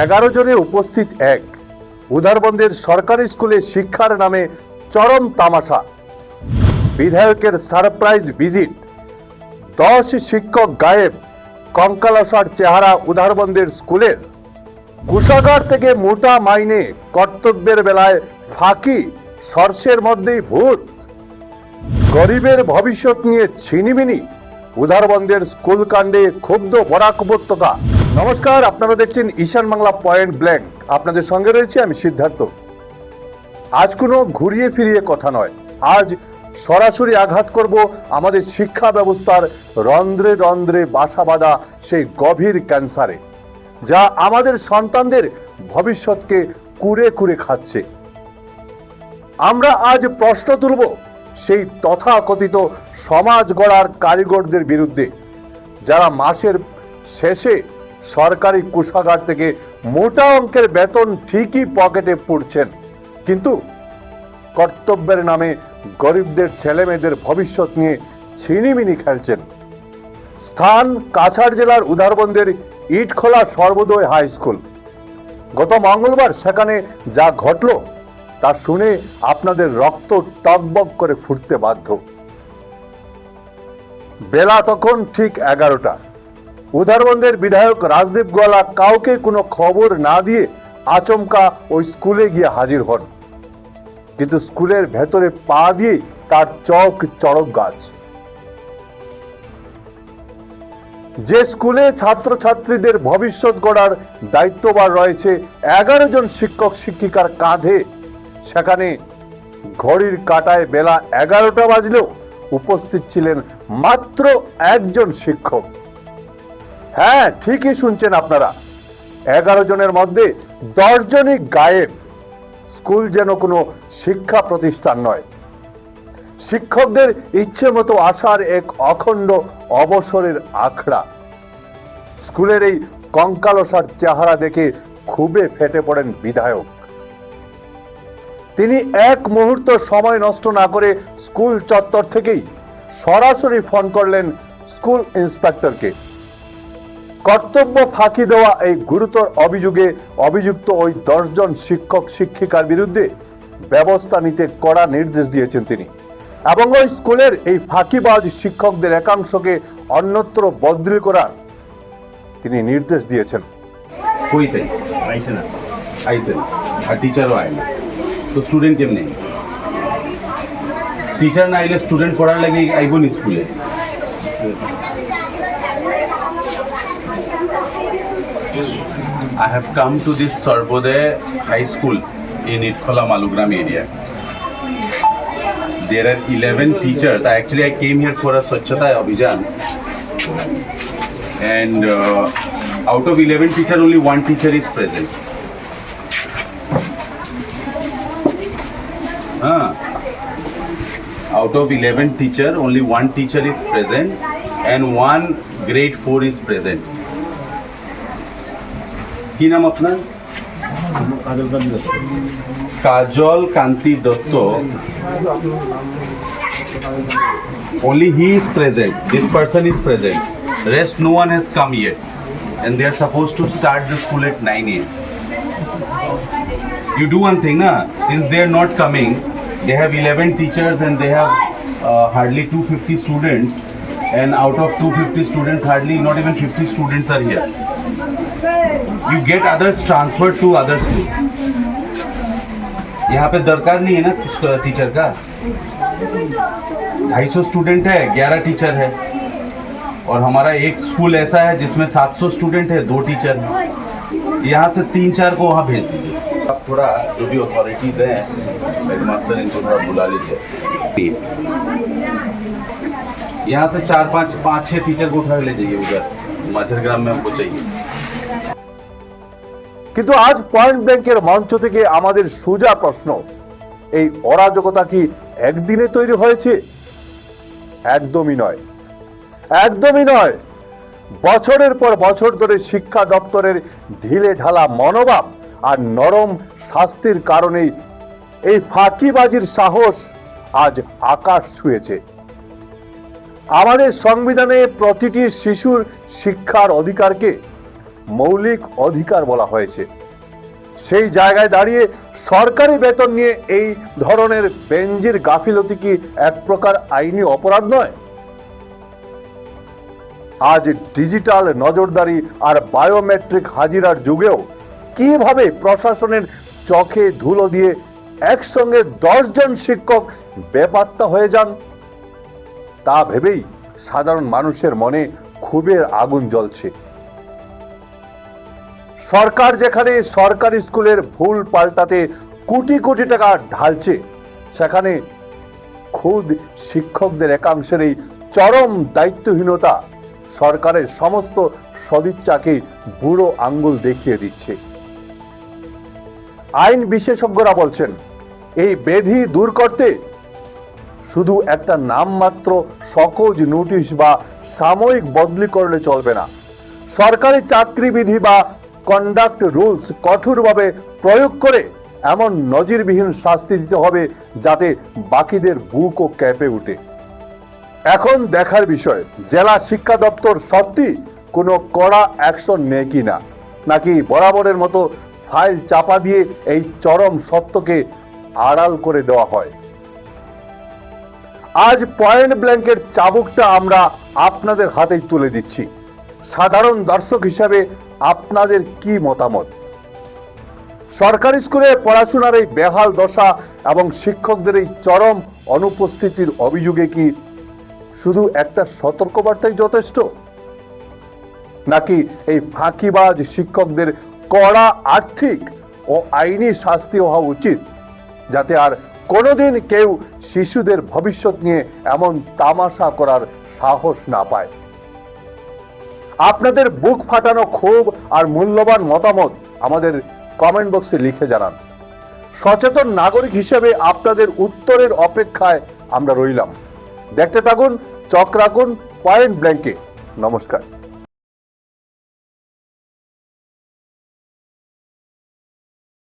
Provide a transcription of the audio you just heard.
11 জনে উপস্থিত এক উধারবন্দের সরকারি স্কুলে শিক্ষার নামে চরম তামাশা। বিধায়কের সারপ্রাইজ ভিজিট, 10 শিক্ষক গায়েব, কঙ্কালসার চেহারা উধারবন্দের স্কুলের। কোষাগার থেকে মোটা মাইনে, কর্তব্যের বেলায় ফাঁকি, সর্ষের মধ্যেই ভূত। গরিবের ভবিষ্যৎ নিয়ে ছিনিমিনি, উধারবন্দের স্কুল কাণ্ডে ক্ষুব্ধ বরাক উপত্যকা। নমস্কার, আপনারা দেখছেন ঈশান বাংলা পয়েন্ট ব্ল্যাঙ্ক। আপনাদের সঙ্গে রয়েছে আমি সিদ্ধার্থ। আজ কোনো ঘুরিয়ে ফিরিয়ে কথা নয়, আজ সরাসরি আঘাত করব আমাদের শিক্ষা ব্যবস্থার রন্ধ্রে রন্ধ্রে বাসা বাঁধা সেই গভীর ক্যান্সারে, যা আমাদের সন্তানদের ভবিষ্যৎকে কুরে কুরে খাচ্ছে। আমরা আজ প্রশ্ন তুলব সেই তথাকথিত সমাজ গড়ার কারিগরদের বিরুদ্ধে, যারা মাসের শেষে সরকারি কোষাগার থেকে মোটা অঙ্কের বেতন ঠিকই পকেটে পুড়ছেন, কিন্তু কর্তব্যের নামে গরিবদের ছেলেমেয়েদের ভবিষ্যৎ নিয়ে ছিনিমিনি খেলছেন। স্থান কাছাড় জেলার উধারবন্দের ইটখোলা সর্বোদয় হাই স্কুল। গত মঙ্গলবার সেখানে যা ঘটল তা শুনে আপনাদের রক্ত টকবক করে ফুটতে বাধ্য। বেলা তখন ঠিক 11টা। উধারবন্দের বিধায়ক রাজদীপ গোয়ালা কাউকে কোনো খবর না দিয়ে আচমকা ওই স্কুলে গিয়ে হাজির হন, কিন্তু স্কুলের ভেতরে পা দিয়ে তার চোখ চড়ক গাছ। যে স্কুলে ছাত্রছাত্রীদের ভবিষ্যৎ গড়ার দায়িত্বভার রয়েছে 11 জন শিক্ষক শিক্ষিকার কাঁধে, সেখানে ঘড়ির কাঁটায় বেলা 11টা বাজলেও উপস্থিত ছিলেন মাত্র একজন শিক্ষক। হ্যাঁ, ঠিকই শুনছেন আপনারা, 11 জনের মধ্যে 10 জনই গায়েব। স্কুল যেন কোনো শিক্ষা প্রতিষ্ঠান নয়, শিক্ষকদের ইচ্ছে মতো আসার এক অখণ্ড অবসরের আখড়া। স্কুলের এই কঙ্কালসার চেহারা দেখে ক্ষোভে ফেটে পড়েন বিধায়ক। তিনি এক মুহূর্ত সময় নষ্ট না করে স্কুল চত্বর থেকেই সরাসরি ফোন করলেন স্কুল ইন্সপেক্টরকে। কর্তব্য ফাঁকি দেওয়া এই গুরুতর অভিযোগে অভিযুক্ত ওই 10 জন শিক্ষক শিক্ষিকার বিরুদ্ধে ব্যবস্থা নিতে কড়া নির্দেশ দিয়েছেন তিনি, এবং ওই স্কুলের এই ফাঁকিবাজ শিক্ষকদের একাংশকে অন্যত্র বদলি করার তিনি নির্দেশ দিয়েছেন। कोई थे आइसे और टीचरों आए तो स्टूडेंट केमने टीचर ना आइले स्टूडेंट पढ़ार लगे आइबो नी स्कूले। I have come to this Sarvodaya High School in Itkhola Malugram area. There are 11 teachers. I came here for a Swachhata Abhijan, and out of 11 teachers, only one teacher is present. Out of 11 teachers, only one teacher is present, and one grade 4 is present. কি নাম আপনার? কাজল কান্তি Dutta. Only he is present. This person is present. Rest no one has come yet, and they are supposed to start the school at 9 a.m. You do one thing, na? Since they are not coming, they have 11 teachers and they have hardly 250 students, and out of 250 students, hardly not even 50 students are here. You get others transferred to other schools. यहाँ पे दरकार नहीं है ना teacher का। 250 student है, 11 teacher है, और हमारा एक स्कूल ऐसा है जिसमें 700 स्टूडेंट है, 2 टीचर है। यहाँ से 3-4 को वहाँ भेज दीजिए। आप थोड़ा जो भी अथॉरिटीज हैं, हेडमास्टर इनको थोड़ा बुला लीजिए। यहाँ से 4-5-6 टीचर को उठा ले जाइए उधर माछरग्राम में, हमको चाहिए। কিন্তু আজ পয়েন্ট ব্ল্যাঙ্কের মঞ্চ থেকে আমাদের সোজা প্রশ্ন, এই অরাজকতা কি একদিনে তৈরি হয়েছে? একদমই নয়, একদমই নয়। বছরের পর বছর ধরে শিক্ষা দপ্তরের ঢিলে ঢালা মনোভাব আর নরম শাস্তির কারণেই এই ফাঁকিবাজির সাহস আজ আকাশ ছুঁয়েছে। আমাদের সংবিধানে প্রতিটি শিশুর শিক্ষার অধিকারকে মৌলিক অধিকার বলা হয়েছে। সেই জায়গায় দাঁড়িয়ে সরকারি বেতন নিয়ে এই ধরনের বেঞ্জির গাফিলতি কি এক প্রকার আইনি অপরাধ নয়? আজ ডিজিটাল নজরদারি আর বায়োমেট্রিক হাজিরার যুগেও কিভাবে প্রশাসনের চোখে ধুলো দিয়ে একসঙ্গে 10 জন শিক্ষক বেপাত্তা হয়ে যান, তা ভেবেই সাধারণ মানুষের মনে ক্ষোভের আগুন জ্বলছে। সরকার যেখানে সরকারি স্কুলের ভুল পাল্টাতে কোটি কোটি টাকা ঢালছে, সেখানে খুদ শিক্ষকদের একাংশের এই চরম দায়িত্বহীনতা সরকারের সমস্ত সদিচ্ছাকে বুড়ো আঙ্গুল দেখিয়ে দিচ্ছে। আইন বিশেষজ্ঞরা বলছেন, এই ব্যাধি দূর করতে শুধু একটা নামমাত্র সকোজ নোটিশ বা সাময়িক বদলি করলে চলবে না। সরকারি চাকরি বিধি বা কন্ডাক্ট রুলস কঠোরভাবে প্রয়োগ করে এমন নজিরবিহীন শাস্তি দিতে হবে যাতে বাকিদের বুকও কেঁপে ওঠে। এখন দেখার বিষয়, জেলা শিক্ষা দপ্তর সত্যি কোনো কড়া অ্যাকশন নেয় কিনা, নাকি বরাবরের মতো ফাইল চাপা দিয়ে এই চরম সত্যকে আড়াল করে দেওয়া হয়। আজ পয়েন্ট ব্ল্যাঙ্কের চাবুকটা আমরা আপনাদের হাতেই তুলে দিচ্ছি। সাধারণ দর্শক হিসাবে আপনাদের কি মতামত? সরকারি স্কুলে পড়াশোনার এই বেহাল দশা এবং শিক্ষকদের এই চরম অনুপস্থিতির অভিযোগে কি শুধু একটা সতর্কবার্তাই যথেষ্ট, নাকি এই ফাঁকিবাজ শিক্ষকদের কড়া আর্থিক ও আইনি শাস্তি হওয়া উচিত, যাতে আর কোনোদিন কেউ শিশুদের ভবিষ্যৎ নিয়ে এমন তামাশা করার সাহস না পায়? আপনাদের বুক ফাটানো ক্ষোভ আর মূল্যবান মতামত আমাদের কমেন্ট বক্সে লিখে জানান। সচেতন নাগরিক হিসেবে আপনাদের উত্তরের অপেক্ষায় আমরা রইলাম। দেখতে থাকুন, চোখ রাখুন পয়েন্ট ব্ল্যাঙ্কে। নমস্কার।